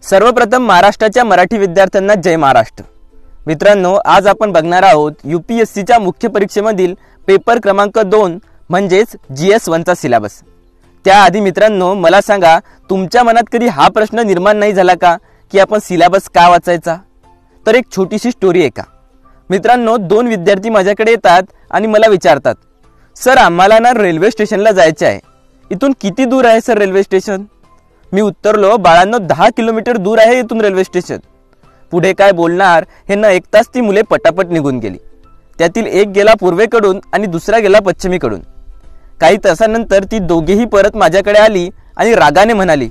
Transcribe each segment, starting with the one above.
सर्वप्रथम महाराष्ट्राच्या मराठी विद्यार्थ्यांना जय महाराष्ट्र। मित्रांनो, आज आपण बघणार आहोत यूपीएससीच्या मुख्य परीक्षेमधील पेपर क्रमांक 2 म्हणजेच GS1 चा सिलेबस। त्याआधी मित्रांनो मला सांगा, तुमच्या मनात कधी हा प्रश्न निर्माण नाही झाला का की आपण सिलेबस का वाचायचा? तर एक छोटीशी स्टोरी आहे का मित्रांनो, 2 विद्यार्थी माझ्याकडे येतात आणि मला विचारतात, सर आम्हाला ना रेल्वे स्टेशनला जायचे आहे, इथून किती दूर आहे सर रेल्वे स्टेशन? मी उत्तरलो, बाळांनो 10 किलोमीटर दूर आहे इथून रेल्वे स्टेशन। पुढे काय बोलणार हे न ऐकताच ती मुले पटापट निघून गेली। त्यातील एक गेला पूर्वेकडून आणि दुसरा गेला पश्चिमेकडून। काही तासानंतर ती दोघेही परत माझ्याकडे आली आणि रागाने म्हणाली,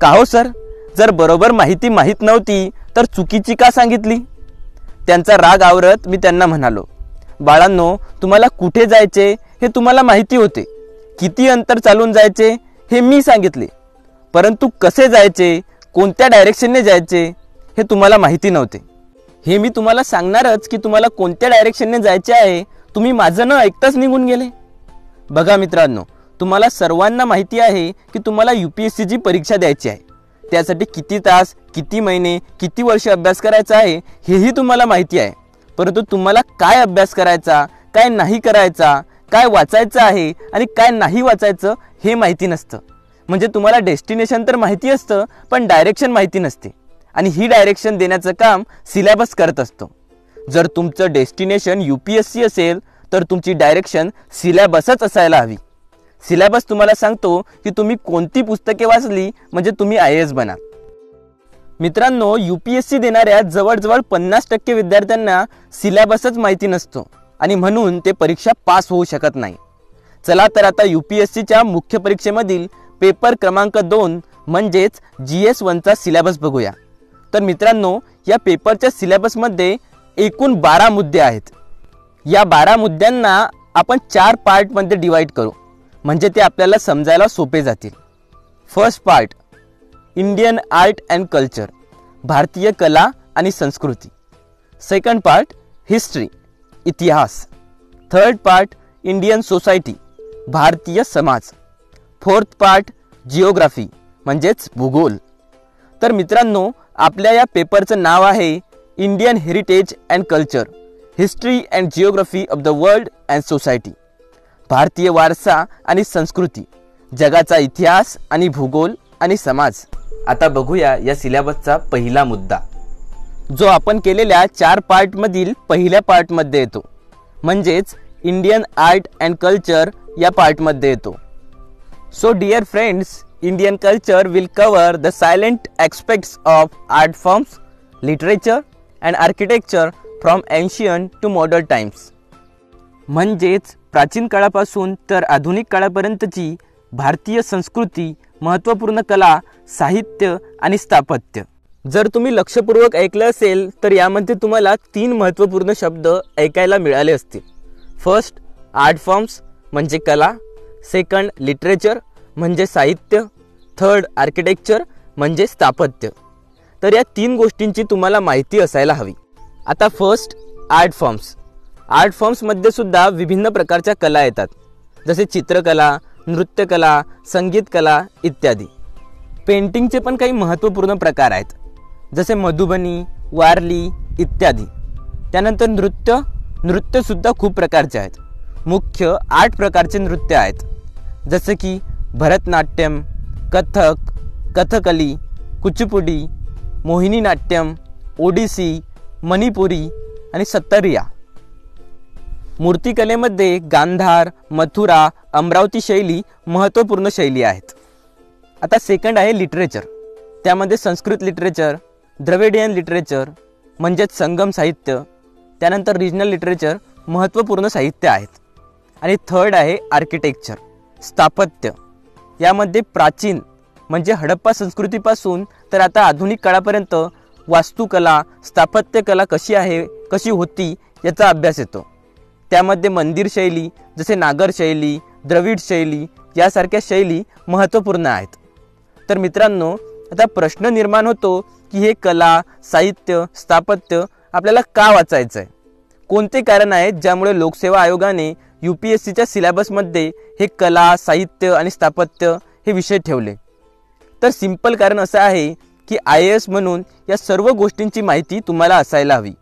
का हो सर, जर बरोबर माहिती माहित नव्हती तर चुकीची का सांगितली? त्यांचा राग आवरत मी त्यांना म्हणालो, बाळांनो तुम्हाला कुठे जायचे हे तुम्हाला माहिती होते, किती अंतर चालून जायचे हे मी सांगितले, परंतु कसे जायचे, कोणत्या डायरेक्शनने जायचे हे तुम्हाला माहिती नव्हते। हे मी तुम्हाला सांगणारच की तुम्हाला कोणत्या डायरेक्शनने जायचे आहे, तुम्ही माझं न ऐकताच निघून गेले। बघा मित्रांनो, तुम्हाला सर्वांना माहिती आहे की तुम्हाला यूपीएससीची परीक्षा द्यायची आहे, त्यासाठी किती तास, किती महिने, किती वर्ष अभ्यास करायचा आहे हेही तुम्हाला माहिती आहे, परंतु तुम्हाला काय अभ्यास करायचा, काय नाही करायचा, काय वाचायचं आहे आणि काय नाही वाचायचं हे माहिती नसतं। म्हणजे तुम्हाला डेस्टिनेशन तर माहिती असतं पण डायरेक्शन माहिती नसते, आणि ही डायरेक्शन देण्याचं काम सिलेबस करत असतो। जर तुमचं डेस्टिनेशन यूपीएससी असेल तर तुमची डायरेक्शन सिलेबसच असायला हवी। सिलेबस तुम्हाला सांगतो की तुम्ही कोणती पुस्तके वाचली म्हणजे तुम्ही IAS बना। मित्रांनो, यूपीएससी देणाऱ्या जवळजवळ 50% विद्यार्थ्यांना सिलेबसच माहिती नसतो आणि म्हणून ते परीक्षा पास होऊ शकत नाही। चला तर आता यूपीएससीच्या मुख्य परीक्षेमधील पेपर क्रमांक 2 म्हणजेच GS1 चा सिलेबस बघूया। तर मित्रांनो, या पेपरच्या सिलेबसमध्ये एकूण 12 मुद्दे आहेत। या 12 मुद्द्यांना आपण 4 पार्टमध्ये डिवाइड करू, म्हणजे ते आपल्याला समजायला सोपे जातील। First part, Indian art and culture, भारतीय कला आणि संस्कृती। सेकंड पार्ट, हिस्ट्री, इतिहास। Third part, Indian society, Bharatiya Samaj. Fourth part, geography म्हणजेच भूगोल। तर मित्रांनो, आपल्या या पेपरचं नाव आहे Indian heritage and culture, history and geography of the world and society, भारतीय वारसा आणि संस्कृती, जगाचा इतिहास आणि भूगोल आणि समाज। आता बघूया या सिलेबसचा पहिला मुद्दा, जो आपण केलेल्या 4 पार्टमधील पहिल्या पार्टमध्ये येतो, म्हणजेच इंडियन आर्ट अँड कल्चर या पार्टमध्ये येतो। So dear friends, Indian culture will cover the silent aspects of art forms, literature and architecture from ancient to modern times. म्हणजेच प्राचीन काळापासून तर आधुनिक काळापर्यंतची भारतीय संस्कृती, महत्त्वपूर्ण कला, साहित्य आणि स्थापत्य। जर तुम्ही लक्षपूर्वक ऐकलं असेल तर यामध्ये तुम्हाला 3 महत्त्वपूर्ण शब्द ऐकायला मिळाले असतील। फर्स्ट, आर्ट फॉर्म्स म्हणजे कला। सेकंड, लिटरेचर म्हणजे साहित्य। थर्ड, आर्किटेक्चर म्हणजे स्थापत्य। तर या 3 गोष्टींची तुम्हाला माहिती असायला हवी। आता फर्स्ट, आर्ट फॉर्म्स। आर्ट फॉर्म्समध्ये सुद्धा विभिन्न प्रकारच्या कला येतात, जसे चित्रकला, नृत्यकला, संगीत कला इत्यादी। पेंटिंगचे पण काही महत्त्वपूर्ण प्रकार आहेत, जसे मधुबनी, वारली इत्यादी। त्यानंतर नृत्यसुद्धा खूप प्रकारचे आहेत। मुख्य 8 प्रकारचे नृत्य आहेत, जसे की भरतनाट्यम, कथक, कथकली, कुचिपुडी, मोहिनी नाट्यम, ओडिसी, मणिपुरी आणि सत्तरिया। मूर्तिकलेमध्ये गांधार, मथुरा, अमरावती शैली महत्त्वपूर्ण शैली आहेत। आता सेकंड आहे लिटरेचर। त्यामध्ये संस्कृत लिटरेचर, द्रविडियन लिटरेचर म्हणजेच संगम साहित्य, त्यानंतर रिजनल लिटरेचर महत्त्वपूर्ण साहित्य आहेत। आणि थर्ड आहे आर्किटेक्चर, स्थापत्य। यामध्ये प्राचीन म्हणजे हडप्पा संस्कृतीपासून तर आता आधुनिक काळापर्यंत वास्तुकला, स्थापत्यकला कशी होती याचा अभ्यास येतो। त्यामध्ये मंदिर शैली जसे नागर शैली, द्रविड शैली यासारख्या शैली महत्त्वपूर्ण आहेत। तर मित्रांनो, आता प्रश्न निर्माण होतो की हे कला, साहित्य, स्थापत्य आपल्याला का वाचायचं आहे? कोणते कारण आहेत ज्यामुळे लोकसेवा आयोगाने यूपीएससीच्या सिलेबसमध्ये हे कला, साहित्य आणि स्थापत्य हे विषय ठेवले? तर सिंपल कारण असं आहे की IAS म्हणून या सर्व गोष्टींची माहिती तुम्हाला असायला हवी.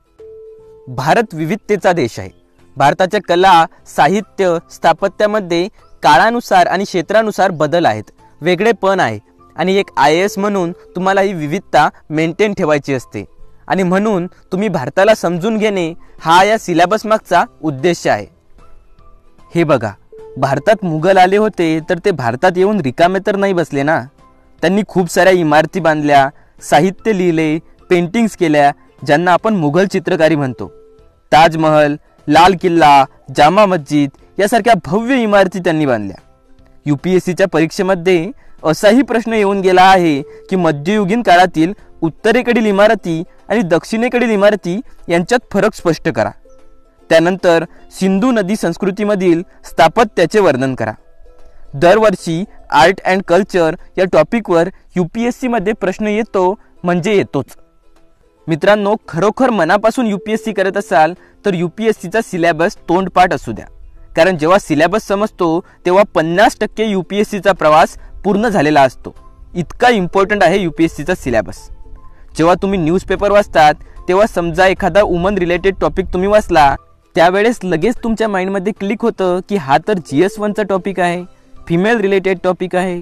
भारत विविधतेचा देश आहे. भारताच्या कला, साहित्य, स्थापत्यामध्ये काळानुसार आणि क्षेत्रानुसार बदल आहेत, वेगळेपण आहे आणि एक IAS म्हणून तुम्हाला ही विविधता मेंटेन ठेवायची असते. आणि म्हणून तुम्ही भारताला समजून घेणे हा या सिलेबस मागचा उद्देश आहे. हे बघा, भारतात मुघल आले होते तर ते भारतात येऊन रिकामे तर नाही बसले ना. त्यांनी खूप साऱ्या इमारती बांधल्या, साहित्य लिहिले, पेंटिंग्स केल्या, ज्यांना आपण मुघल चित्रकारी म्हणतो. ताजमहल, लाल किल्ला, जामा मस्जिद यासारख्या भव्य इमारती त्यांनी बांधल्या. UPSCच्या परीक्षेमध्ये असाही प्रश्न येऊन गेला आहे की मध्ययुगीन काळातील उत्तरेकडील इमारती आणि दक्षिणेकडील इमारती यांच्यात फरक स्पष्ट करा. त्यानंतर सिंधू नदी संस्कृतीमधील स्थापत्याचे वर्णन करा. दरवर्षी आर्ट अँड कल्चर या टॉपिकवर UPSC मध्ये प्रश्न येतो म्हणजे येतोच. मित्रांनो, खरोखर मनापासून UPSC करत असाल तर UPSCचा सिलेबस तोंडपाठ असू द्या. कारण जेव्हा सिलेबस समजतो तेव्हा 50% UPSCचा प्रवास पूर्ण झालेला असतो. इतका इम्पॉर्टंट आहे UPSCचा सिलेबस. जेव्हा तुम्ही न्यूजपेपर वाचतात तेव्हा समजा एखादा वुमन रिलेटेड टॉपिक तुम्ही वाचला, त्यावेळेस लगेच तुमच्या माइंडमध्ये क्लिक होतं की हा तर GS1चा टॉपिक आहे, फिमेल रिलेटेड टॉपिक आहे.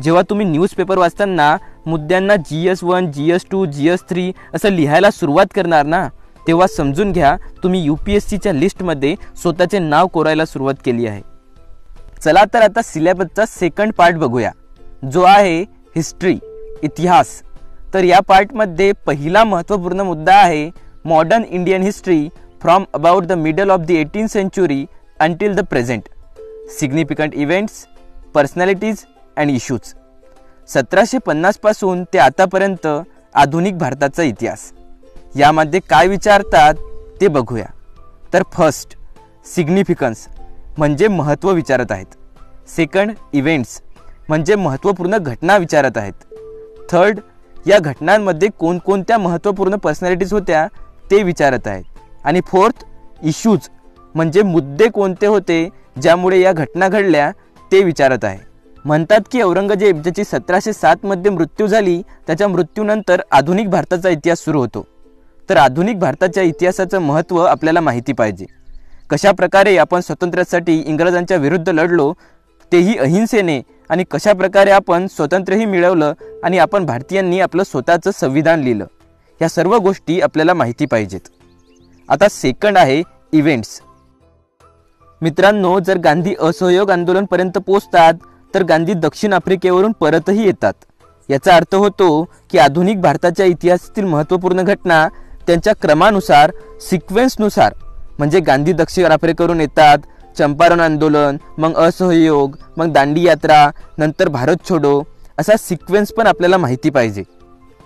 जेव्हा तुम्ही न्यूजपेपर वाचताना मुद्द्यांना GS1, GS2, GS3 असं लिहायला सुरुवात करणार ना, तेव्हा समजून घ्या तुम्ही UPSCच्या लिस्टमध्ये स्वतःचे नाव कोरायला सुरुवात केली आहे. चला तर आता सिलेबसचा सेकंड पार्ट बघूया, जो आहे हिस्ट्री, इतिहास. तर या पार्टमध्ये पहिला महत्त्वपूर्ण मुद्दा आहे modern Indian history from about the middle of the 18th century until the present. Significant events, personalities and issues. 1750 पासून ते आतापर्यंत आधुनिक भारताचा इतिहास. यामध्ये काय विचारतात ते बघूया. तर फर्स्ट, सिग्निफिकन्स म्हणजे महत्त्व विचारत आहेत. सेकंड, इव्हेंट्स म्हणजे महत्त्वपूर्ण घटना विचारत आहेत. थर्ड, या घटनांमध्ये कोणकोणत्या महत्त्वपूर्ण पर्सनॅलिटीज होत्या ते विचारत आहेत. आणि फोर्थ, इश्यूज म्हणजे मुद्दे कोणते होते ज्यामुळे या घटना घडल्या ते विचारत आहे. म्हणतात की औरंगजेब ज्याची 1707 मध्ये मृत्यू झाली, त्याच्या मृत्यूनंतर आधुनिक भारताचा इतिहास सुरू होतो. तर आधुनिक भारताच्या इतिहासाचं महत्त्व आपल्याला माहिती पाहिजे. कशा प्रकारे आपण स्वातंत्र्यासाठी इंग्रजांच्या विरुद्ध लढलो, तेही अहिंसेने, आणि कशा प्रकारे आपण स्वातंत्र्यही मिळवलं आणि आपण भारतीयांनी आपलं स्वतःचं संविधान लिहिलं, या सर्व गोष्टी आपल्याला माहिती पाहिजेत. आता सेकंड आहे इव्हेंट्स. मित्रांनो, जर गांधी असहयोग आंदोलनपर्यंत पोहोचतात तर गांधी दक्षिण आफ्रिकेवरून परतही येतात. याचा अर्थ होतो की आधुनिक भारताच्या इतिहासातील महत्त्वपूर्ण घटना त्यांच्या क्रमानुसार, सिक्वेन्सनुसार, म्हणजे गांधी दक्षिण आफ्रिकेवरून येतात, चंपारण आंदोलन, मग असहयोग, मग दांडी यात्रा, नंतर भारत छोडो, असा सिक्वेन्स पण आपल्याला माहिती पाहिजे.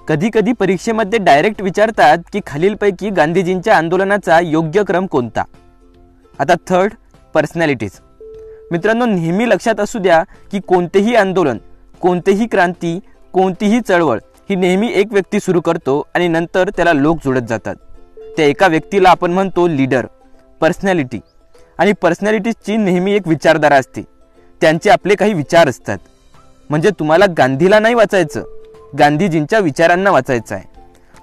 कधी कधी परीक्षेमध्ये डायरेक्ट विचारतात की खालीलपैकी गांधीजींच्या आंदोलनाचा योग्य क्रम कोणता. आता थर्ड, पर्सनॅलिटीज. मित्रांनो, नेहमी लक्षात असू द्या की कोणतेही आंदोलन, कोणतेही क्रांती, कोणतीही चळवळ ही नेहमी एक व्यक्ती सुरू करतो आणि नंतर त्याला लोक जोडत जातात. त्या एका व्यक्तीला आपण म्हणतो लीडर, पर्सनॅलिटी. आणि पर्सनॅलिटीजची नेहमी एक विचारधारा असते, त्यांचे आपले काही विचार असतात. म्हणजे तुम्हाला गांधीला नाही वाचायचं, गांधीजींच्या विचारांना वाचायचं आहे.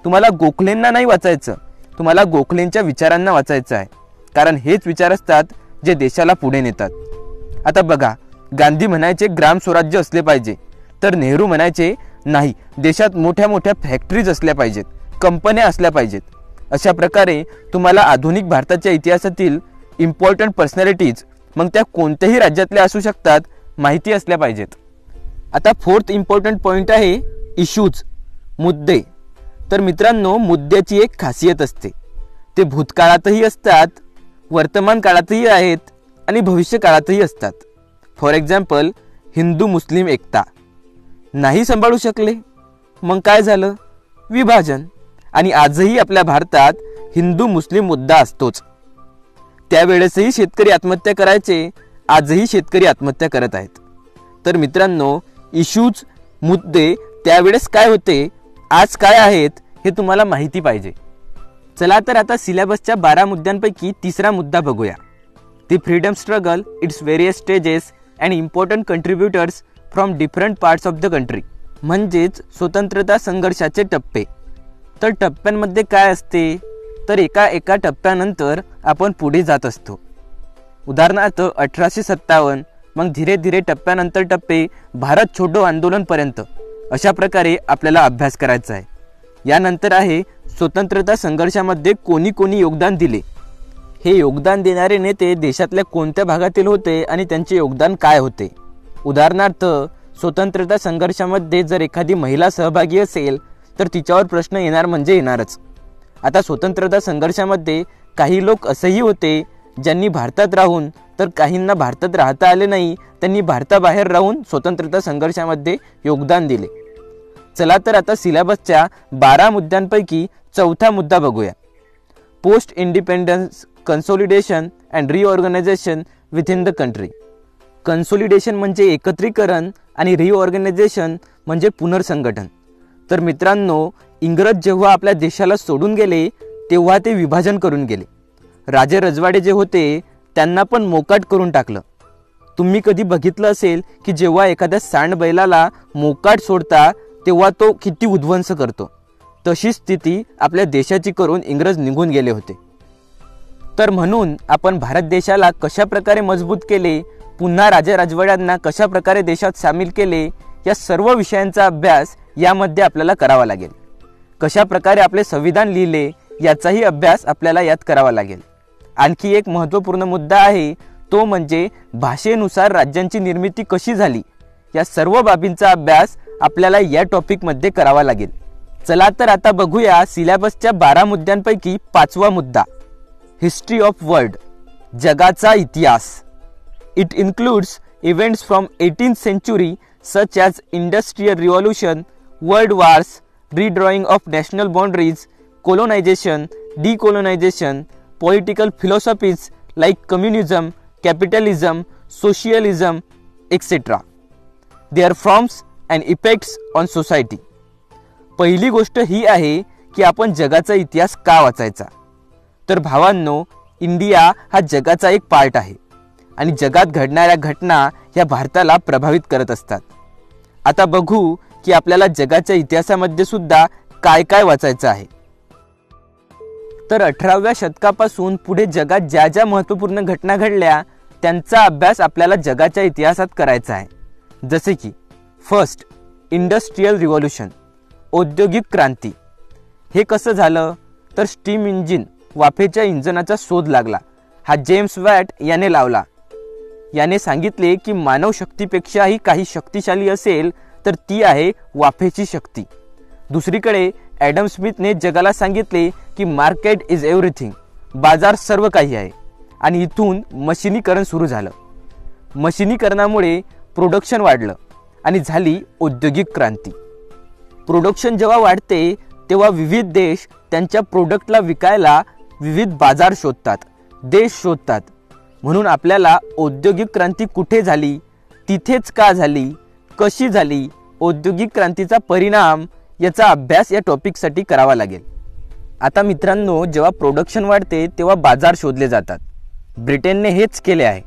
तुम्हाला गोखलेंना नाही वाचायचं, तुम्हाला गोखलेंच्या विचारांना वाचायचं आहे. कारण हेच विचार असतात जे देशाला पुढे नेतात. आता बघा, गांधी म्हणायचे ग्राम स्वराज्य असले पाहिजे, तर नेहरू म्हणायचे नाही, देशात मोठ्या मोठ्या फॅक्टरीज असल्या पाहिजेत, कंपन्या असल्या पाहिजेत. अशा प्रकारे तुम्हाला आधुनिक भारताच्या इतिहासातील इम्पॉर्टंट पर्सनॅलिटीज, मग त्या कोणत्याही राज्यातल्या असू शकतात, माहिती असल्या पाहिजेत. आता फोर्थ इम्पॉर्टंट पॉईंट आहे इश्यूज, मुद्दे. तर मित्रांनो, मुद्द्याची एक खासियत असते, ते भूतकाळातही असतात, वर्तमान काळातही आहेत आणि भविष्य काळातही असतात. फॉर एक्झाम्पल, हिंदू मुस्लिम एकता नाही सांभाळू शकले, मग काय झालं, विभाजन. आणि आजही आपल्या भारतात हिंदू मुस्लिम मुद्दा असतोच. त्यावेळेसही शेतकरी आत्महत्या करायचे, आजही शेतकरी आत्महत्या करत आहेत. तर मित्रांनो, इश्यूज, मुद्दे त्यावेळेस काय होते, आज काय आहेत, हे तुम्हाला माहिती पाहिजे. चला तर आता सिलेबसच्या 12 मुद्द्यांपैकी तिसरा मुद्दा बघूया. The freedom struggle, its various stages and important contributors from different parts of the country. म्हणजेच स्वतंत्रता संघर्षाचे टप्पे. तर टप्प्यांमध्ये काय असते, तर एका टप्प्यानंतर आपण पुढे जात असतो. उदाहरणार्थ 1857, मग धीरे धीरे टप्प्यानंतर टप्पे भारत छोडो आंदोलनपर्यंत, अशा प्रकारे आपल्याला अभ्यास करायचा आहे. यानंतर आहे स्वतंत्रता संघर्षामध्ये कोणी कोणी योगदान दिले. हे योगदान देणारे नेते देशातल्या कोणत्या भागातील होते आणि त्यांचे योगदान काय होते. उदाहरणार्थ स्वतंत्रता संघर्षामध्ये जर एखादी महिला सहभागी असेल तर तिच्यावर प्रश्न येणार म्हणजे येणारच. आता स्वतंत्रता संघर्षामध्ये काही लोक असेही होते ज्यांनी भारतात राहून, तर काहींना भारतात राहता आले नाही, त्यांनी भारताबाहेर राहून स्वतंत्रता संघर्षामध्ये योगदान दिले. चला तर आता सिलेबसच्या 12 मुद्द्यांपैकी चौथा मुद्दा बघूया. Post independence consolidation and reorganisation within the country. Consolidation म्हणजे एकत्रीकरण आणि रिऑर्गनायझेशन म्हणजे पुनर्संघटन. तर मित्रांनो, इंग्रज जेव्हा आपल्या देशाला सोडून गेले तेव्हा ते विभाजन करून गेले. राजे रजवाडे जे होते त्यांना पण मोकाट करून टाकलं. तुम्ही कधी बघितलं असेल की जेव्हा एखाद्या सांडबैलाला मोकाट सोडता तेव्हा तो किती उद्ध्वंस करतो. तशी स्थिती आपल्या देशाची करून इंग्रज निघून गेले होते. तर म्हणून आपण भारत देशाला कशा प्रकारे मजबूत केले, पुन्हा राजे राजवाड्यांना कशा प्रकारे देशात सामील केले, या सर्व विषयांचा अभ्यास यामध्ये आपल्याला करावा लागेल. कशा प्रकारे आपले संविधान लिहिले याचाही अभ्यास आपल्याला यात करावा लागेल. आणखी एक महत्त्वपूर्ण मुद्दा आहे, तो म्हणजे भाषेनुसार राज्यांची निर्मिती कशी झाली. या सर्व बाबींचा अभ्यास आपल्याला या टॉपिकमध्ये करावा लागेल. चला तर आता बघूया सिलेबसच्या 12 मुद्द्यांपैकी 5वा मुद्दा, हिस्ट्री ऑफ वर्ल्ड, जगाचा इतिहास. It includes events from 18th century such as industrial revolution, world wars, redrawing of national boundaries, colonization, decolonization, political philosophies like communism, capitalism, socialism, etc. Their forms and effects on society. पहिली गोष्ट ही आहे की आपण जगाचा इतिहास का वाचायचा. तर भावांनो, इंडिया हा जगाचा एक पार्ट आहे आणि जगात घडणाऱ्या घटना ह्या भारताला प्रभावित करत असतात. आता बघू की आपल्याला जगाच्या इतिहासामध्ये सुद्धा काय काय वाचायचं आहे. तर 18व्या शतकापासून पुढे जगात ज्या ज्या महत्त्वपूर्ण घटना घडल्या त्यांचा अभ्यास आपल्याला जगाच्या इतिहासात करायचा आहे. जसे की फर्स्ट, इंडस्ट्रियल रिव्होल्यूशन, औद्योगिक क्रांती. हे कसं झालं, तर स्टीम इंजिन, वाफेच्या इंजिनाचा शोध लागला. हा जेम्स वॅट याने लावला. याने सांगितले की मानव शक्तीपेक्षाही काही शक्तिशाली असेल तर ती आहे वाफेची शक्ती. दुसरीकडे ॲडम स्मिथने जगाला सांगितले की मार्केट इज एव्हरीथिंग, बाजार सर्व काही आहे. आणि इथून मशिनीकरण सुरू झालं. मशिनीकरणामुळे प्रोडक्शन वाढलं आणि झाली औद्योगिक क्रांती. प्रोडक्शन जेव्हा वाढते तेव्हा विविध देश त्यांच्या प्रोडक्टला विकायला विविध बाजार शोधतात, देश शोधतात. म्हणून आपल्याला औद्योगिक क्रांती कुठे झाली, तिथेच का झाली, कशी झाली, औद्योगिक क्रांतीचा परिणाम याचा अभ्यास या टॉपिकसाठी करावा लागेल. आता मित्रांनो, जेव्हा प्रोडक्शन वाढते तेव्हा बाजार शोधले जातात. ब्रिटनने हेच केले आहे.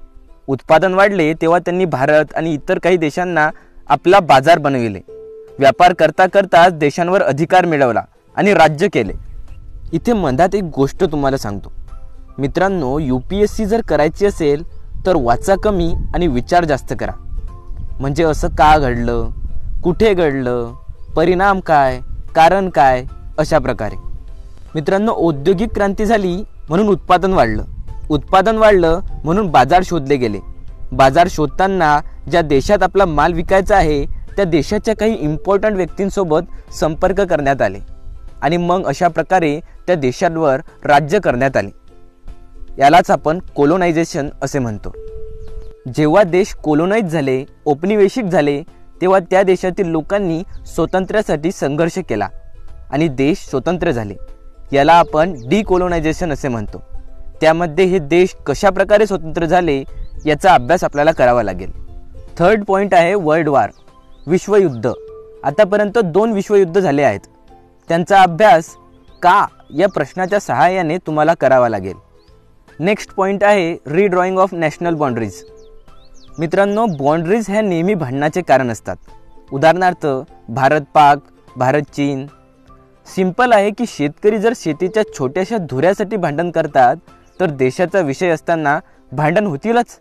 उत्पादन वाढले तेव्हा त्यांनी भारत आणि इतर काही देशांना आपला बाजार बनविले. व्यापार करता करताच देशांवर अधिकार मिळवला आणि राज्य केले. इथे मधात एक गोष्ट तुम्हाला सांगतो मित्रांनो, UPSC जर करायची असेल तर वाचा कमी आणि विचार जास्त करा. म्हणजे असं का घडलं, कुठे घडलं, परिणाम काय, कारण काय, अशा प्रकारे. मित्रांनो, औद्योगिक क्रांती झाली म्हणून उत्पादन वाढलं. उत्पादन वाढलं म्हणून बाजार शोधले गेले. बाजार शोधताना ज्या देशात आपला माल विकायचा आहे त्या देशाच्या काही इम्पॉर्टंट व्यक्तींसोबत संपर्क करण्यात आले आणि मग अशा प्रकारे त्या देशांवर राज्य करण्यात आले. यालाच आपण कोलोनायझेशन असे म्हणतो. जेव्हा देश कोलोनाइज झाले, औपनिवेशिक झाले, तेव्हा त्या देशातील लोकांनी स्वातंत्र्यासाठी संघर्ष केला आणि देश स्वतंत्र झाले. याला आपण डिकोलोनायझेशन असे म्हणतो. त्यामध्ये हे देश कशा प्रकारे स्वतंत्र झाले याचा अभ्यास आपल्याला करावा लागेल. थर्ड पॉईंट आहे वर्ल्ड वॉर, विश्वयुद्ध. आतापर्यंत 2 विश्वयुद्ध झाले आहेत. त्यांचा अभ्यास का या प्रश्नाच्या सहाय्याने तुम्हाला करावा लागेल. नेक्स्ट पॉईंट आहे रिड्रॉइंग ऑफ नॅशनल बाउंड्रीज. मित्रांनो, बाउंड्रीज ह्या नेहमी भांडणाचे कारण असतात. उदाहरणार्थ भारत पाक, भारत चीन. सिंपल आहे की शेतकरी जर शेतीच्या छोट्याशा धुऱ्यासाठी भांडण करतात तर देशाचा विषय असताना भांडण होतीलच.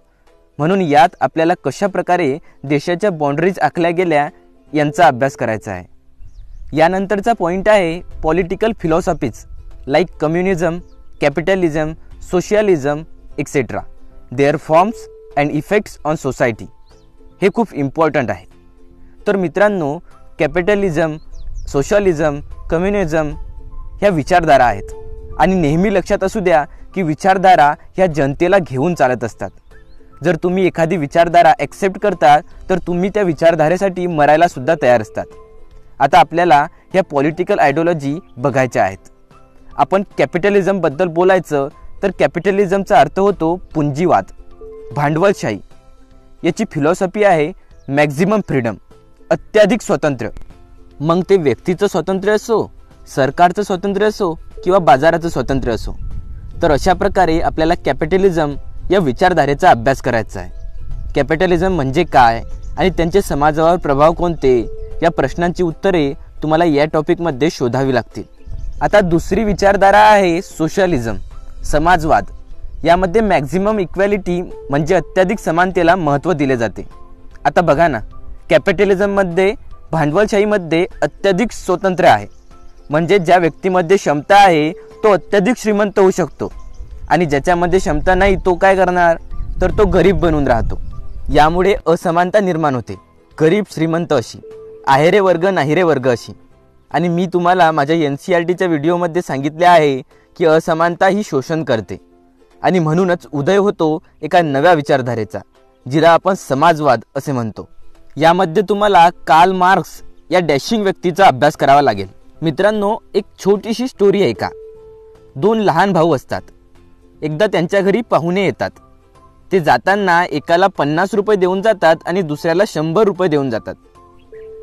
म्हणून यात आपल्याला कशा प्रकारे देशाच्या बाउंड्रीज आखल्या गेल्या यांचा अभ्यास करायचा आहे. यानंतरचा पॉईंट आहे political philosophies like communism, capitalism, socialism etcetera, their forms and effects on society. हे खूप इम्पॉर्टंट आहे. तर मित्रांनो, कॅपिटलिझम, सोशलिझम, कम्युनिझम ह्या विचारधारा आहेत आणि नेहमी लक्षात असू द्या की विचारधारा ह्या जनतेला घेऊन चालत असतात. जर तुम्ही एखादी विचारधारा ॲक्सेप्ट करता तर तुम्ही त्या विचारधारेसाठी मरायला सुद्धा तयार असतात. आता आपल्याला ह्या पॉलिटिकल आयडिओलॉजी बघायच्या आहेत. आपण कॅपिटलिझमबद्दल बोलायचं तर कॅपिटलिझमचा अर्थ होतो पुंजीवाद, भांडवलशाही. याची फिलॉसॉफी आहे मॅक्झिमम फ्रीडम, अत्याधिक स्वातंत्र्य. मग ते व्यक्तीचं स्वातंत्र्य असो, सरकारचं स्वातंत्र्य असो किंवा बाजाराचं स्वातंत्र्य असो. तर अशा प्रकारे आपल्याला कॅपिटलिझम या विचारधारेचा अभ्यास करायचा आहे. कॅपिटलिझम म्हणजे काय आणि त्यांचे समाजावर प्रभाव कोणते या प्रश्नांची उत्तरे तुम्हाला या टॉपिकमध्ये शोधावी लागतील. आता दुसरी विचारधारा आहे सोशलिझम, समाजवाद. यामध्ये मॅक्झिमम इक्वॅलिटी म्हणजे अत्याधिक समानतेला महत्त्व दिले जाते. आता बघा ना, कॅपिटलिझममध्ये भांडवलशाहीमध्ये अत्याधिक स्वातंत्र्य आहे. म्हणजे ज्या व्यक्तीमध्ये क्षमता आहे तो अत्याधिक श्रीमंत होऊ शकतो आणि ज्याच्यामध्ये क्षमता नाही तो काय करणार, तर तो गरीब बनून राहतो. यामुळे असमानता निर्माण होते, गरीब श्रीमंत अशी, आहेरे वर्ग नाहिरे वर्ग अशी. आणि मी तुम्हाला माझ्या NCERTच्या व्हिडिओमध्ये सांगितले आहे की असमानता ही शोषण करते आणि म्हणूनच उदय होतो एका नव्या विचारधारेचा, जिला आपण समाजवाद असे म्हणतो. यामध्ये तुम्हाला कार्ल मार्क्स या डॅशिंग व्यक्तीचा अभ्यास करावा लागेल. मित्रांनो, एक छोटीशी स्टोरी आहे का. दोन लहान भाऊ असतात. एकदा त्यांच्या घरी पाहुणे येतात. ते जाताना एकाला 50 रुपये देऊन जातात आणि दुसऱ्याला 100 रुपये देऊन जातात.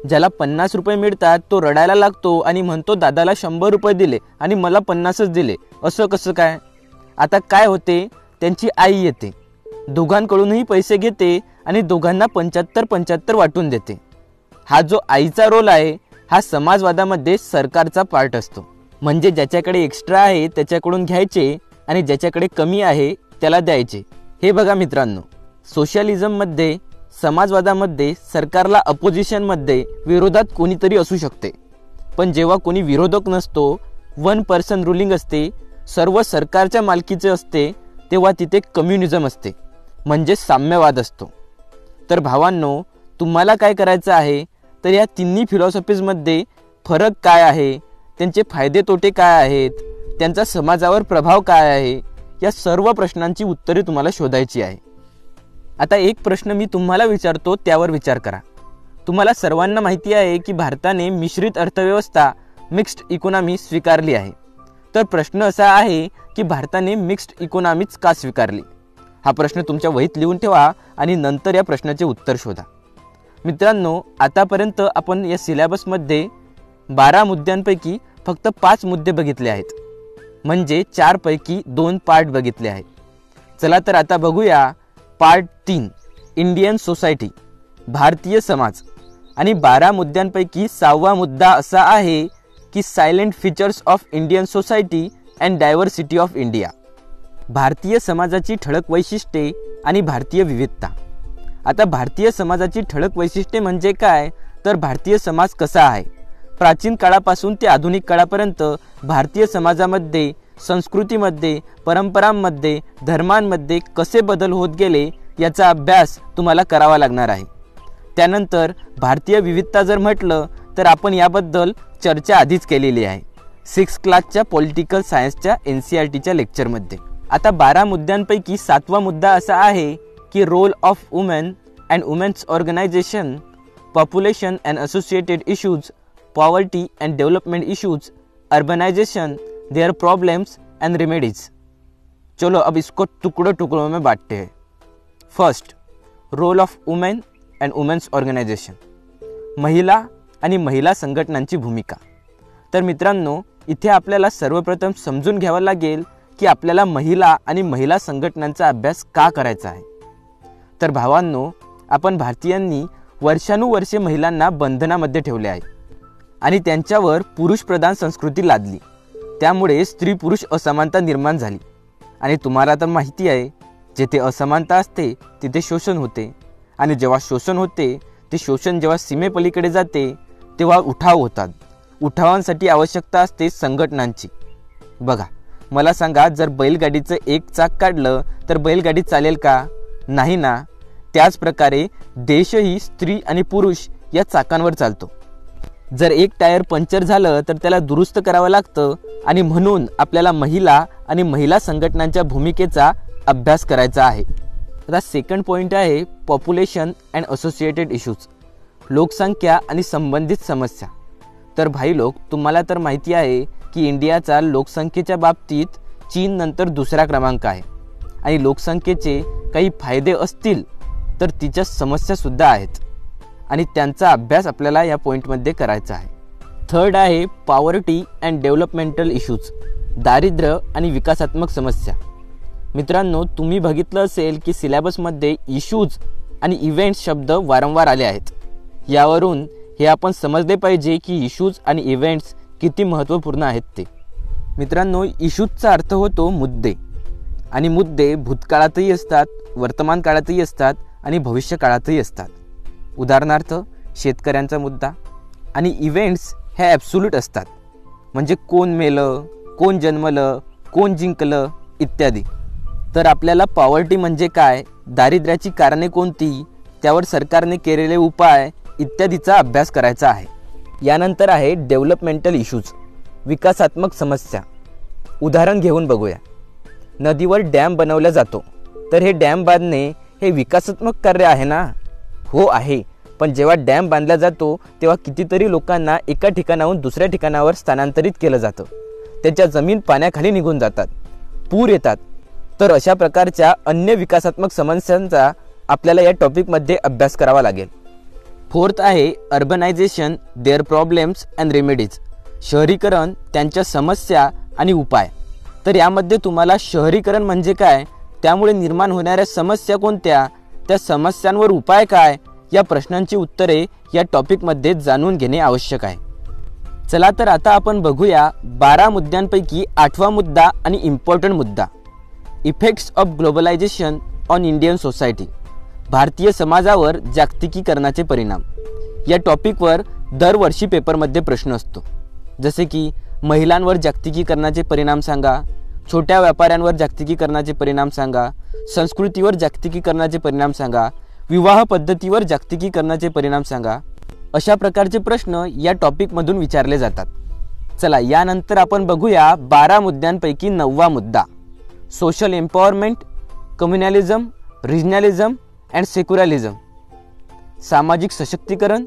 ज्याला 50 रुपये मिळतात तो रडायला लागतो आणि म्हणतो, दादाला 100 रुपये दिले आणि मला 50च दिले, असं कसं काय. आता काय होते, त्यांची आई येते, दोघांकडूनही पैसे घेते आणि दोघांना 75-75 वाटून देते. हा जो आईचा रोल आहे हा समाजवादामध्ये सरकारचा पार्ट असतो. म्हणजे ज्याच्याकडे एक्स्ट्रा आहे त्याच्याकडून घ्यायचे आणि ज्याच्याकडे कमी आहे त्याला द्यायचे. हे बघा मित्रांनो, सोशलिझममध्ये, समाजवादामध्ये सरकारला अपोजिशनमध्ये विरोधात कोणीतरी असू शकते. पण जेव्हा कोणी विरोधक नसतो, 1 पर्सन रुलिंग असते, सर्व सरकारच्या मालकीचे असते, तेव्हा तिथे कम्युनिझम असते, म्हणजे साम्यवाद असतो. तर भावांनो, तुम्हाला काय करायचं आहे, तर या तिन्ही फिलॉसॉफीजमध्ये फरक काय आहे, त्यांचे फायदे तोटे काय आहेत, त्यांचा समाजावर प्रभाव काय आहे, या सर्व प्रश्नांची उत्तरे तुम्हाला शोधायची आहे. आता एक प्रश्न मी तुम्हाला विचारतो, त्यावर विचार करा. तुम्हाला सर्वांना माहिती आहे की भारताने मिश्रित अर्थव्यवस्था, मिक्स्ड इकॉनॉमी स्वीकारली आहे. तर प्रश्न असा आहे की भारताने मिक्स्ड इकॉनॉमीच का स्वीकारली. हा प्रश्न तुमच्या वहीत लिहून ठेवा आणि नंतर या प्रश्नाचे उत्तर शोधा. मित्रांनो, आतापर्यंत आपण या सिलेबसमध्ये 12 मुद्द्यांपैकी फक्त 5 मुद्दे बघितले आहेत, म्हणजे 4 पैकी 2 पार्ट बघितले आहेत. चला तर आता बघूया part 3, Indian society, Bharatiya Samaj. आणि 12 मुद्द्यांपैकी 6वा मुद्दा असा आहे की silent features of Indian society and diversity of India, भारतीय समाजाची ठळक वैशिष्ट्ये आणि भारतीय विविधता. आता भारतीय समाजाची ठळक वैशिष्ट्ये म्हणजे काय, तर भारतीय समाज कसा आहे. प्राचीन काळापासून ते आधुनिक काळापर्यंत भारतीय समाजामध्ये, संस्कृतीमध्ये, परंपरांमध्ये, धर्मांमध्ये कसे बदल होत गेले याचा अभ्यास तुम्हाला करावा लागणार आहे. त्यानंतर भारतीय विविधता जर म्हटलं तर आपण याबद्दल चर्चा आधीच केलेली आहे 6th क्लासच्या पॉलिटिकल सायन्सच्या NCERTच्या लेक्चरमध्ये. आता 12 मुद्द्यांपैकी 7वा मुद्दा असा आहे की role of women and women's organisation, population and associated issues, poverty and development issues, urbanisation, their problems and remedies. चलो अब इसको टुकड़ों टुकड़ों में बांटते हैं. First, role of women and women's organisation, महिला आणि महिला संघटनांची भूमिका. तर मित्रांनो, इथे आपल्याला सर्वप्रथम समजून घ्यावं लागेल की आपल्याला महिला आणि महिला संघटनांचा अभ्यास का करायचा आहे. तर भावांनो, आपण भारतीयांनी वर्षानुवर्षे महिलांना बंधनामध्ये ठेवले आहे आणि त्यांच्यावर पुरुष प्रधान संस्कृती लादली। त्यामुळे स्त्री पुरुष असमानता निर्माण झाली आणि तुम्हाला तर माहिती आहे, जेथे असमानता असते तिथे शोषण होते आणि जेव्हा शोषण होते ते शोषण जेव्हा सीमेपलीकडे जाते तेव्हा उठाव होतात। उठावांसाठी आवश्यकता असते संघटनांची। बघा, मला सांगा, जर बैलगाडीचं एक चाक काढलं तर बैलगाडी चालेल का? नाही ना। त्याच प्रकारे देशही स्त्री आणि पुरुष या चाकांवर चालतो। जर एक टायर पंक्चर झालं तर त्याला दुरुस्त करावं लागतं आणि म्हणून आपल्याला महिला आणि महिला संघटनांच्या भूमिकेचा अभ्यास करायचा आहे। आता सेकंड पॉइंट आहे पॉप्युलेशन अँड असोसिएटेड इश्यूज, लोकसंख्या आणि संबंधित समस्या। तर भाई लोक, तुम्हाला तर माहिती आहे की इंडियाचा लोकसंख्येच्या बाबतीत चीन नंतर दुसरा क्रमांक आहे आणि लोकसंख्येचे काही फायदे असतील तर तिच्या समस्या सुद्धा आहेत आणि त्यांचा अभ्यास आपल्याला या पॉइंटमध्ये करायचा आहे। थर्ड आहे पॉवर्टी अँड डेव्हलपमेंटल इश्यूज, दारिद्र्य आणि विकासात्मक समस्या। मित्रांनो, तुम्ही बघितलं असेल की सिलेबसमध्ये इश्यूज आणि इव्हेंट्स शब्द वारंवार आले आहेत। यावरून हे आपण समजले पाहिजे की इश्यूज आणि इव्हेंट्स किती महत्त्वपूर्ण आहेत ते। मित्रांनो, इश्यूजचा अर्थ होतो मुद्दे आणि मुद्दे भूतकाळातही असतात, वर्तमान काळातही असतात आणि भविष्य काळातही असतात। उदाहरणार्थ शेतकऱ्यांचा मुद्दा। आणि इव्हेंट्स हे ॲब्सोल्यूट असतात, म्हणजे कोण मेलं, कोण जन्मलं, कोण जिंकलं इत्यादी। तर आपल्याला पॉवर्टी म्हणजे काय, दारिद्र्याची कारणे कोणती, त्यावर सरकारने केलेले उपाय इत्यादीचा अभ्यास करायचा आहे। यानंतर आहे डेव्हलपमेंटल इश्यूज, विकासात्मक समस्या। उदाहरण घेऊन बघूया। नदीवर डॅम बनवला जातो, तर हे डॅम बांधणे हे विकासात्मक कार्य आहे ना? हो आहे, पण जेव्हा डॅम बांधला जातो तेव्हा कितीतरी लोकांना एका ठिकाणाहून दुसऱ्या ठिकाणावर स्थानांतरित केलं जातं, त्याच्या जमीन पाण्याखाली निघून जातात, पूर येतात। तर अशा प्रकारच्या अन्य विकासात्मक समस्यांचा आपल्याला या टॉपिकमध्ये अभ्यास करावा लागेल। फोर्थ आहे urbanisation, their problems and remedies, शहरीकरण, त्यांच्या समस्या आणि उपाय। तर यामध्ये तुम्हाला शहरीकरण म्हणजे काय, त्यामुळे निर्माण होणाऱ्या समस्या कोणत्या, त्या समस्यांवर उपाय काय, या प्रश्नांची उत्तरे या टॉपिकमध्ये जाणून घेणे आवश्यक आहे। चला तर आता आपण बघूया 12 मुद्द्यांपैकी 8वा मुद्दा आणि इम्पॉर्टंट मुद्दा, effects of globalisation on Indian society, भारतीय समाजावर जागतिकीकरणाचे परिणाम। या टॉपिकवर दरवर्षी पेपरमध्ये प्रश्न असतो, जसे की महिलांवर जागतिकीकरणाचे परिणाम सांगा, छोट्या व्यापाऱ्यांवर जागतिकीकरणाचे परिणाम सांगा, संस्कृतीवर जागतिकीकरणाचे परिणाम सांगा, विवाह पद्धतीवर जागतिकीकरणाचे परिणाम सांगा। अशा प्रकारचे प्रश्न या टॉपिकमधून विचारले जातात। चला, यानंतर आपण बघूया 12 मुद्द्यांपैकी 9वा मुद्दा, social empowerment, communalism, regionalism and secularism, सामाजिक सशक्तीकरण,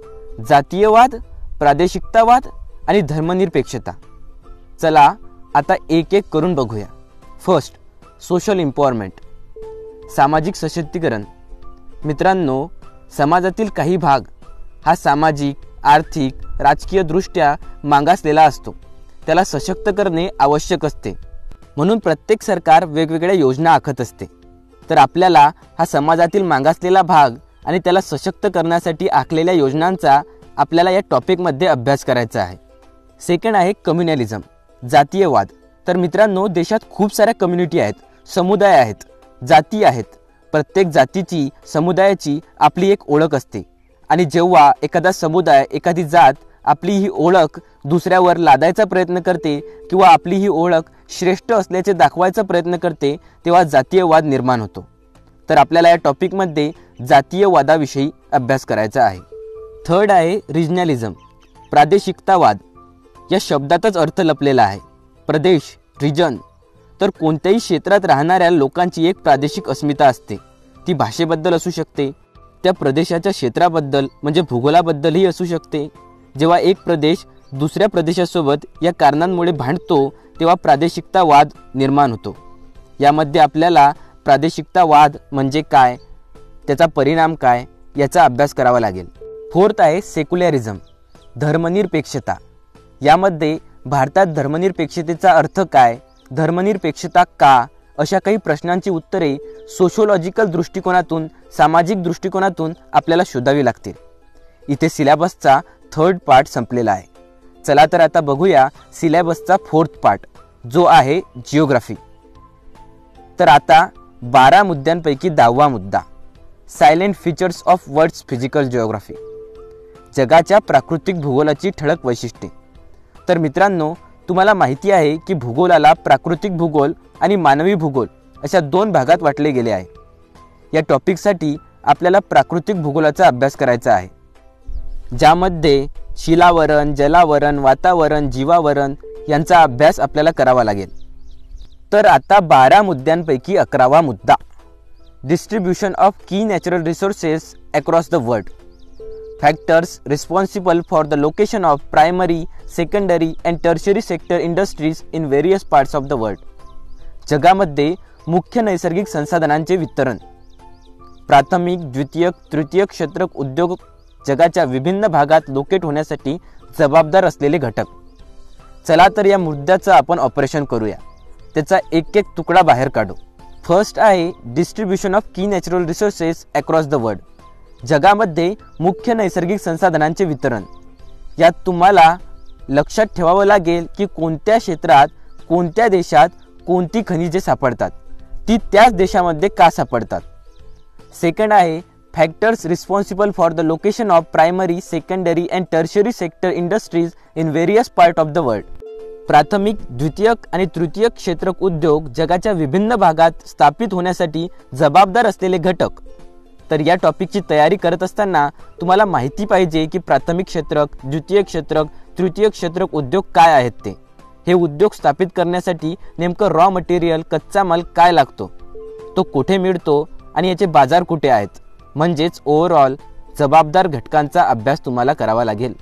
जातीयवाद, प्रादेशिकतावाद आणि धर्मनिरपेक्षता। चला आता एक एक करून बघूया। फर्स्ट, सोशल एम्पॉवरमेंट, सामाजिक सशक्तीकरण। मित्रांनो, समाजातील काही भाग हा सामाजिक, आर्थिक, राजकीय दृष्ट्या मागासलेला असतो, त्याला सशक्त करणे आवश्यक असते, म्हणून प्रत्येक सरकार वेगवेगळ्या योजना आखत असते। तर आपल्याला हा समाजातील मागासलेला भाग आणि त्याला सशक्त करण्यासाठी आखलेल्या योजनांचा आपल्याला या टॉपिकमध्ये अभ्यास करायचा आहे। सेकंड आहे कम्युनलिझम, जातीयवाद। तर मित्रांनो, देशात खूप साऱ्या कम्युनिटी आहेत, समुदाय आहेत, जाती आहेत। प्रत्येक जातीची, समुदायाची आपली एक ओळख असते आणि जेव्हा एखादा समुदाय, एखादी जात आपली ही ओळख दुसऱ्यावर लादायचा प्रयत्न करते किंवा आपली ही ओळख श्रेष्ठ असल्याचे दाखवायचा प्रयत्न करते, तेव्हा जातीयवाद निर्माण होतो। तर आपल्याला या टॉपिकमध्ये जातीयवादाविषयी अभ्यास करायचा आहे। थर्ड आहे रिजनलिझम, प्रादेशिकतावाद। या शब्दातच अर्थ लपलेला आहे, प्रदेश, रिजन। तर कोणत्याही क्षेत्रात राहणाऱ्या लोकांची एक प्रादेशिक अस्मिता असते, ती भाषेबद्दल असू शकते, त्या प्रदेशाच्या क्षेत्राबद्दल म्हणजे भूगोलाबद्दलही असू शकते। जेव्हा एक प्रदेश दुसऱ्या प्रदेशासोबत या कारणांमुळे भांडतो तेव्हा प्रादेशिकतावाद निर्माण होतो। यामध्ये आपल्याला प्रादेशिकतावाद म्हणजे काय, त्याचा परिणाम काय, याचा अभ्यास करावा लागेल। फोर्थ आहे सेक्युलरिझम, धर्मनिरपेक्षता। यामध्ये भारतात धर्मनिरपेक्षतेचा अर्थ काय, धर्मनिरपेक्षता का, अशा काही प्रश्नांची उत्तरे सोशिओलॉजिकल दृष्टिकोनातून, सामाजिक दृष्टिकोनातून आपल्याला शोधावी लागतील। इथे सिलेबसचा 3rd पार्ट संपलेला आहे. चला तर आता बघूया सिलेबसचा 4th पार्ट जो आहे जिओग्राफी. तर आता 12 मुद्द्यांपैकी 10वा मुद्दा, silent features of world's physical geography, जगाच्या प्राकृतिक भूगोलाची ठळक वैशिष्ट्ये. तर मित्रांनो, तुम्हाला माहिती आहे की भूगोलाला प्राकृतिक भूगोल आणि मानवी भूगोल अशा 2 भागात वाटले गेले आहे. या टॉपिकसाठी आपल्याला प्राकृतिक भूगोलाचा अभ्यास करायचा आहे, ज्यामध्ये शिलावरण, जलावरण, वातावरण, जीवावरण यांचा अभ्यास आपल्याला करावा लागेल. तर आता 12 मुद्द्यांपैकी 11वा मुद्दा, डिस्ट्रीब्यूशन ऑफ की natural resources across the world, factors responsible for the location of primary, secondary and tertiary sector industries in various parts of the world. जगामध्ये मुख्य नैसर्गिक संसाधनांचे वितरण, प्राथमिक, द्वितीयक, तृतीयक क्षेत्रक उद्योग जगाच्या विभिन्न भागात लोकेट होण्यासाठी जबाबदार असलेले घटक. चला तर या मुद्द्याचं आपण ऑपरेशन करूया, त्याचा एक एक तुकडा बाहेर काढू. फर्स्ट आहे डिस्ट्रीब्यूशन ऑफ की natural resources across the world, जगामध्ये मुख्य नैसर्गिक संसाधनांचे वितरण. यात तुम्हाला लक्षात ठेवावं लागेल की कोणत्या क्षेत्रात, कोणत्या देशात कोणती खनिजे सापडतात, ती त्याच देशामध्ये का सापडतात. सेकंड आहे factors responsible for the location of primary, secondary and tertiary sector industries in various part of the world, प्राथमिक, द्वितीयक आणि तृतीयक क्षेत्रक उद्योग जगाच्या विभिन्न भागात स्थापित होण्यासाठी जबाबदार असलेले घटक. तर या टॉपिकची तयारी करत असताना तुम्हाला माहिती पाहिजे की प्राथमिक क्षेत्रक, द्वितीय क्षेत्रक, तृतीय क्षेत्रक उद्योग काय आहेत ते. हे उद्योग स्थापित करण्यासाठी नेमकं रॉ मटेरियल, कच्चा माल काय लागतो, तो कुठे मिळतो आणि याचे बाजार कुठे आहेत. म्हणजेच ओव्हरऑल जबाबदार घटकांचा अभ्यास तुम्हाला करावा लागेल.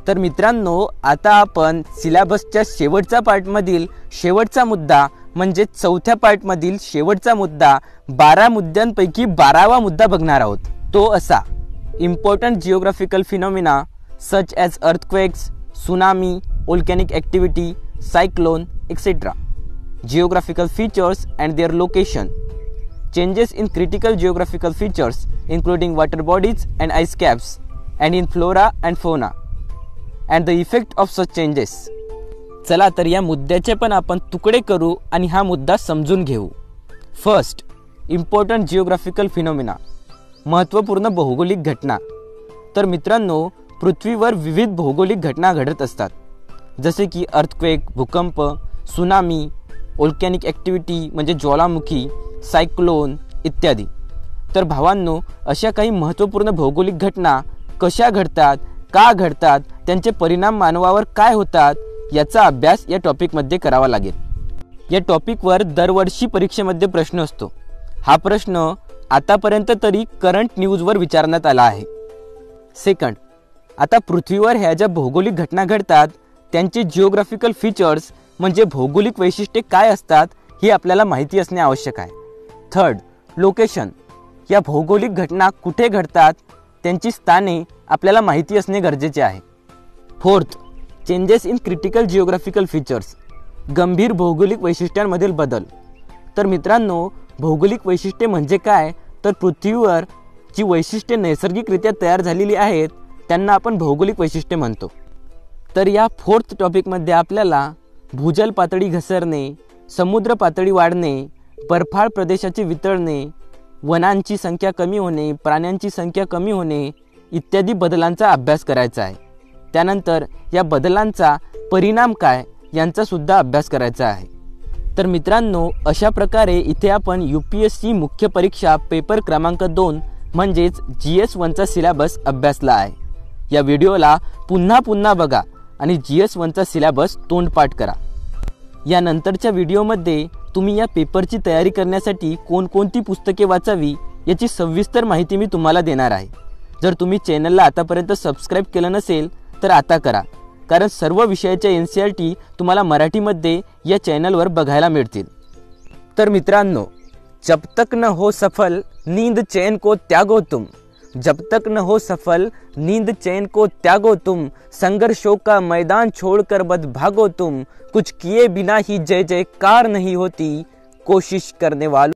तर मित्रांनो, आता आपण सिलेबसच्या शेवटच्या पार्टमधील शेवटचा मुद्दा म्हणजे 4थ्या पार्टमधील शेवटचा मुद्दा 12 मुद्द्यांपैकी 12वा मुद्दा बघणार आहोत. तो असा, important geographical phenomena such as earthquakes, tsunami, volcanic activity, cyclone, etc. Geographical features and their location. Changes in critical geographical features including water bodies and ice caps and in flora and fauna and the effect of such changes. चला तर या मुद्द्याचे पण आपण तुकडे करू आणि हा मुद्दा समजून घेऊ. फर्स्ट, इम्पॉर्टंट जिओग्राफिकल फिनॉमिना, महत्त्वपूर्ण भौगोलिक घटना. तर मित्रांनो, पृथ्वीवर विविध भौगोलिक घटना घडत असतात, जसे की अर्थक्वेक, भूकंप, सुनामी, व्होल्कॅनिक ॲक्टिव्हिटी म्हणजे ज्वालामुखी, सायक्लोन इत्यादी. तर भावांनो, अशा काही महत्त्वपूर्ण भौगोलिक घटना कशा घडतात, का घडतात, त्यांचे परिणाम मानवावर काय होतात, याचा अभ्यास या टॉपिकमध्ये करावा लागेल. या टॉपिकवर दरवर्षी परीक्षेमध्ये प्रश्न असतो. हा प्रश्न आतापर्यंत तरी करंट न्यूजवर विचारण्यात आला आहे. सेकंड, आता पृथ्वीवर ह्या ज्या भौगोलिक घटना घडतात त्यांचे जिओग्राफिकल फीचर्स म्हणजे भौगोलिक वैशिष्ट्ये काय असतात हे आपल्याला माहिती असणे आवश्यक आहे. थर्ड, लोकेशन, या भौगोलिक घटना कुठे घडतात त्यांची स्थाने आपल्याला माहिती असणे गरजेचे आहे. Fourth, changes in critical geographical features, गंभीर भौगोलिक वैशिष्ट्यांमधील बदल. तर मित्रांनो, भौगोलिक वैशिष्ट्ये म्हणजे काय, तर पृथ्वीवर जी वैशिष्ट्ये नैसर्गिकरित्या तयार झालेली आहेत त्यांना आपण भौगोलिक वैशिष्ट्ये म्हणतो. तर या 4th टॉपिकमध्ये आपल्याला भूजल पातळी घसरणे, समुद्र पातळी वाढणे, बर्फाळ प्रदेशाचे वितळणे, वनांची संख्या कमी होणे, प्राण्यांची संख्या कमी होणे इत्यादी बदलांचा अभ्यास करायचा आहे. त्यानंतर या बदलांचा परिणाम काय यांचा सुद्धा अभ्यास करायचा आहे. तर मित्रांनो, अशा प्रकारे इथे आपण UPSC मुख्य परीक्षा पेपर क्रमांक 2 म्हणजेच GS1चा सिलेबस अभ्यासला आहे. या व्हिडिओला पुन्हा पुन्हा बघा आणि GS1चा सिलेबस तोंडपाठ करा. यानंतरच्या व्हिडिओमध्ये तुम्ही या पेपरची तयारी करण्यासाठी कोणकोणती पुस्तके वाचावी याची सविस्तर माहिती मी तुम्हाला देणार आहे. जर तुम्ही चॅनलला आतापर्यंत सबस्क्राईब केलं नसेल तर आता करा, कारण सर्व विषयाच्या NCERT तुम्हाला मराठीमध्ये या चॅनलवर बघायला मिळतील. तर मित्रांनो, जब तक न हो सफल नींद चैन को त्यागो तुम, जब तक न हो सफल नींद चैन को त्यागो तुम, संघर्षों का मैदान छोड़कर बद भागो तुम, कुछ किए बिना ही जय जयकार नहीं होती, कोशिश करने वालों